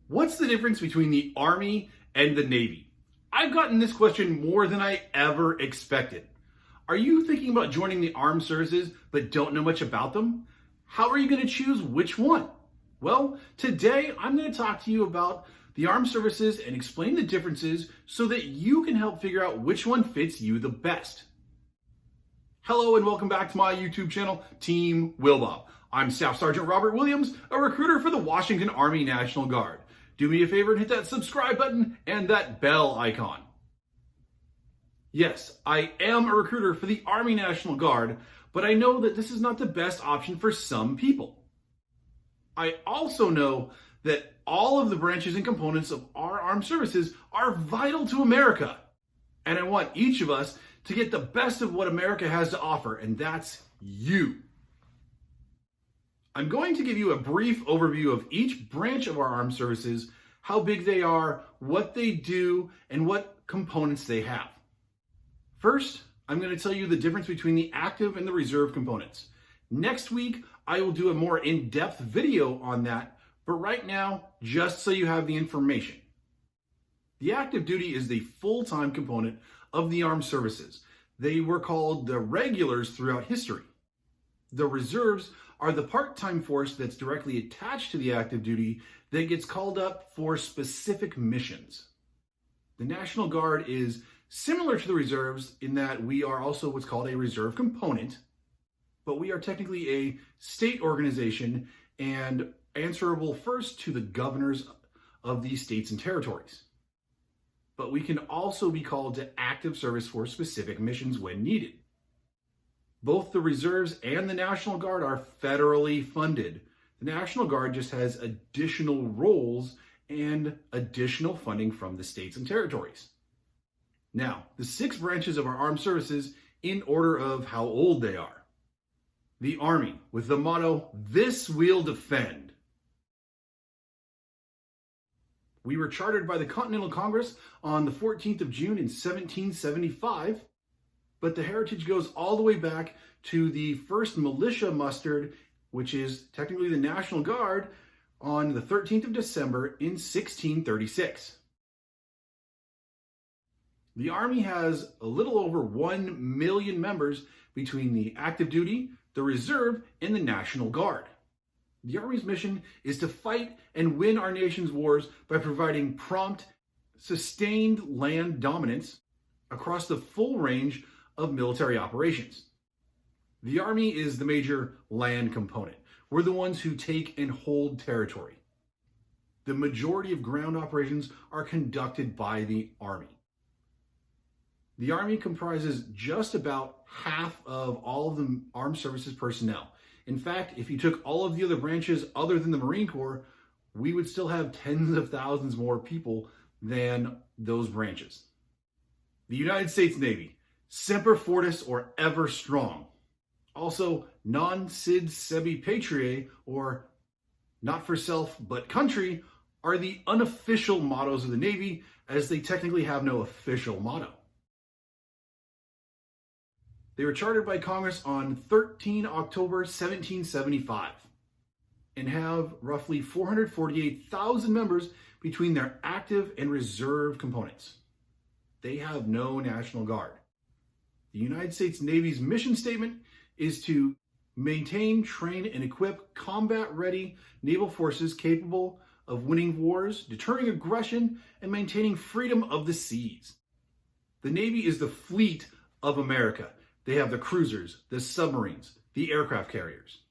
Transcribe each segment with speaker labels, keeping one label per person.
Speaker 1: What's the difference between the Army and the Navy? I've gotten this question more than I ever expected. Are you thinking about joining the armed services but don't know much about them? How are you going to choose which one? Well, today I'm going to talk to you about the armed services and explain the differences so that you can help figure out which one fits you the best. Hello and welcome back to my YouTube channel, Team Willbob. I'm Staff Sergeant Robert Williams, a recruiter for the Washington Army National Guard. Do me a favor and hit that subscribe button and that bell icon. Yes, I am a recruiter for the Army National Guard, but I know that this is not the best option for some people. I also know that all of the branches and components of our armed services are vital to America. And I want each of us to get the best of what America has to offer, and that's you. I'm going to give you a brief overview of each branch of our armed services, how big they are, what they do, and what components they have. First, I'm going to tell you the difference between the active and the reserve components. Next week, I will do a more in-depth video on that, but right now, just so you have the information. The active duty is the full-time component of the armed services. They were called the regulars throughout history. The reserves are the part-time force that's directly attached to the active duty that gets called up for specific missions. The National Guard is similar to the reserves in that we are also what's called a reserve component, but we are technically a state organization and answerable first to the governors of these states and territories. But we can also be called to active service for specific missions when needed. Both the reserves and the National Guard are federally funded. The National Guard just has additional roles and additional funding from the states and territories. Now, the 6 branches of our armed services in order of how old they are. The Army, with the motto, "This we'll defend." We were chartered by the Continental Congress on the 14th of June in 1775, but the heritage goes all the way back to the first militia mustered, which is technically the National Guard, on the 13th of December in 1636. The Army has a little over 1 million members between the active duty, the reserve, and the National Guard. The Army's mission is to fight and win our nation's wars by providing prompt, sustained land dominance across the full range of military operations. The Army is the major land component. We're the ones who take and hold territory. The majority of ground operations are conducted by the Army. The Army comprises just about half of all of the armed services personnel. In fact, if you took all of the other branches other than the Marine Corps, we would still have tens of thousands more people than those branches. The United States Navy, Semper Fortis or ever strong. Also, non sid sebi patriae, or not for self but country, are the unofficial mottos of the Navy, as they technically have no official motto. They were chartered by Congress on 13 October 1775 and have roughly 448,000 members between their active and reserve components. They have no National Guard. The United States Navy's mission statement is to maintain, train, and equip combat-ready naval forces capable of winning wars, deterring aggression, and maintaining freedom of the seas. The Navy is the fleet of America. They have the cruisers, the submarines, the aircraft carriers.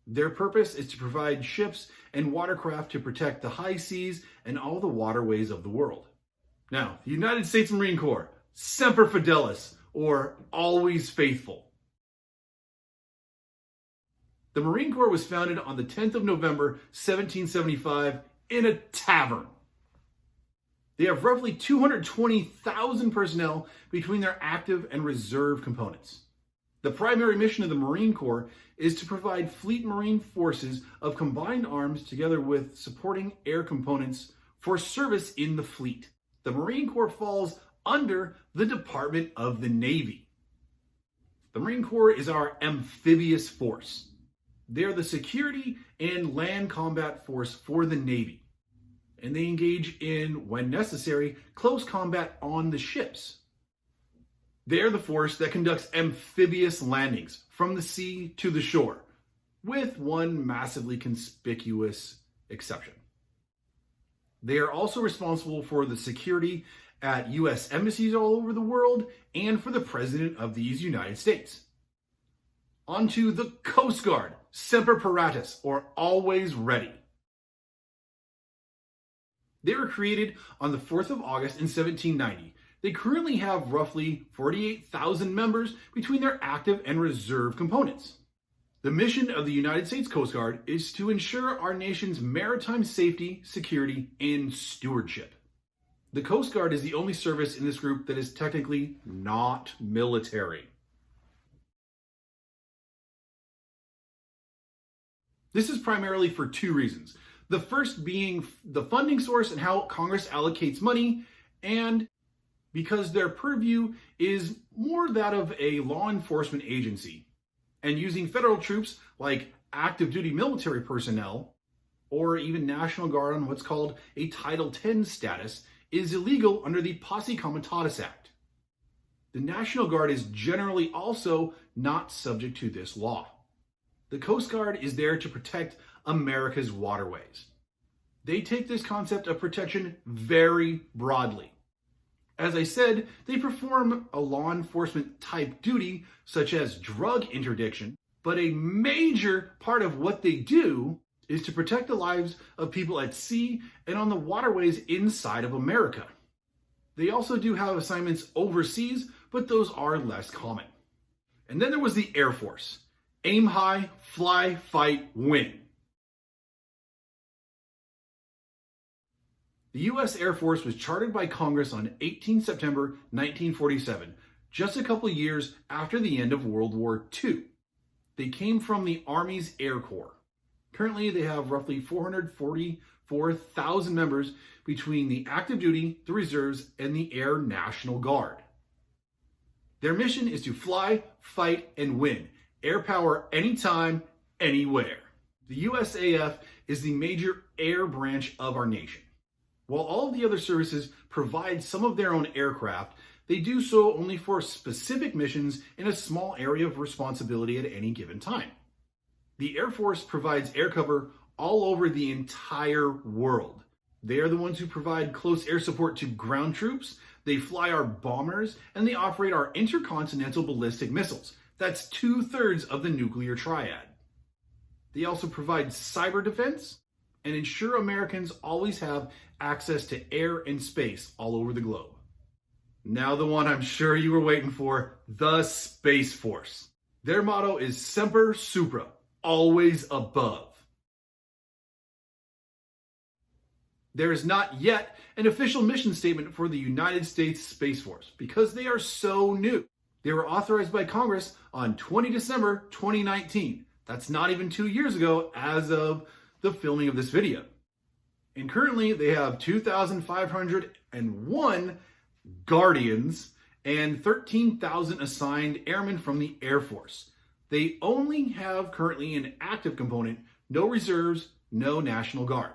Speaker 1: Their purpose is to provide ships and watercraft to protect the high seas and all the waterways of the world. Now, the United States Marine Corps, Semper Fidelis, or always faithful. The Marine Corps was founded on the 10th of November, 1775 in a tavern. They have roughly 220,000 personnel between their active and reserve components. The primary mission of the Marine Corps is to provide fleet marine forces of combined arms together with supporting air components for service in the fleet. The Marine Corps falls under the Department of the Navy. The Marine Corps is our amphibious force. They are the security and land combat force for the Navy. and they engage in, when necessary, close combat on the ships. They're the force that conducts amphibious landings from the sea to the shore, with one massively conspicuous exception. They are also responsible for the security at U.S. embassies all over the world and for the President of these United States. Onto the Coast Guard, Semper Paratus, or always ready. They were created on the 4th of August in 1790. They currently have roughly 48,000 members between their active and reserve components. The mission of the United States Coast Guard is to ensure our nation's maritime safety, security, and stewardship. The Coast Guard is the only service in this group that is technically not military. This is primarily for two reasons. The first being the funding source and how Congress allocates money, and because their purview is more that of a law enforcement agency. And using federal troops like active duty military personnel or even National Guard on what's called a Title X status is illegal under the Posse Comitatus Act. The National Guard is generally also not subject to this law. The Coast Guard is there to protect America's waterways. They take this concept of protection very broadly. As I said, they perform a law enforcement type duty such as drug interdiction, but a major part of what they do is to protect the lives of people at sea and on the waterways inside of America. They also do have assignments overseas, but those are less common. And then there was the Air Force. Aim high, fly, fight, win. The U.S. Air Force was chartered by Congress on 18 September 1947, just a couple years after the end of World War II. They came from the Army's Air Corps. Currently, they have roughly 444,000 members between the active duty, the reserves, and the Air National Guard. Their mission is to fly, fight, and win. Air power anytime, anywhere. The USAF is the major air branch of our nation. While all of the other services provide some of their own aircraft, they do so only for specific missions in a small area of responsibility at any given time. The Air Force provides air cover all over the entire world. They are the ones who provide close air support to ground troops, they fly our bombers, and they operate our intercontinental ballistic missiles. That's 2/3 of the nuclear triad. They also provide cyber defense and ensure Americans always have access to air and space all over the globe. Now the one I'm sure you were waiting for, the Space Force. Their motto is Semper Supra, always above. There is not yet an official mission statement for the United States Space Force because they are so new. They were authorized by Congress on 20 December 2019. That's not even 2 years ago as of the filming of this video. And currently they have 2,501 Guardians and 13,000 assigned airmen from the Air Force. They only have currently an active component, no reserves, no National Guard.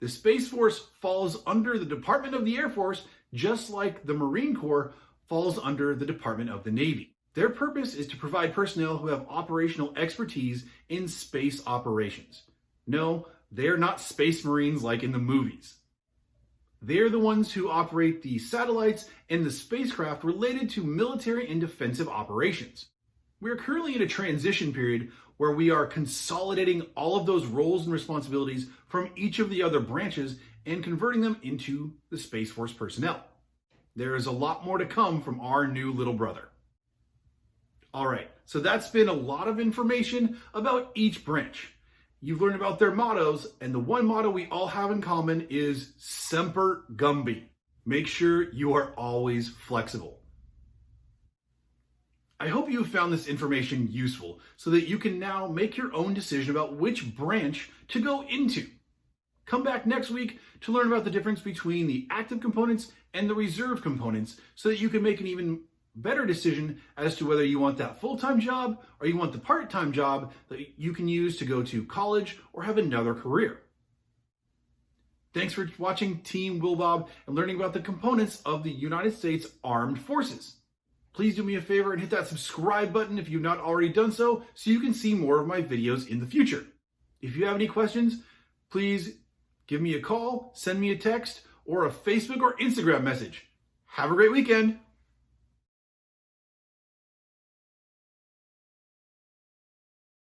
Speaker 1: The Space Force falls under the Department of the Air Force, just like the Marine Corps falls under the Department of the Navy. Their purpose is to provide personnel who have operational expertise in space operations. No, they're not space marines like in the movies. They're the ones who operate the satellites and the spacecraft related to military and defensive operations. We are currently in a transition period where we are consolidating all of those roles and responsibilities from each of the other branches and converting them into the Space Force personnel. There is a lot more to come from our new little brother. All right, so that's been a lot of information about each branch. You've learned about their mottos, and the one motto we all have in common is Semper Gumby. Make sure you are always flexible. I hope you have found this information useful so that you can now make your own decision about which branch to go into. Come back next week to learn about the difference between the active components and the reserve components so that you can make an even better decision as to whether you want that full-time job or you want the part-time job that you can use to go to college or have another career. Thanks for watching Team Willbob and learning about the components of the United States Armed Forces. Please do me a favor and hit that subscribe button if you've not already done so you can see more of my videos in the future. If you have any questions, please give me a call, send me a text, or a Facebook or Instagram message. Have a great weekend.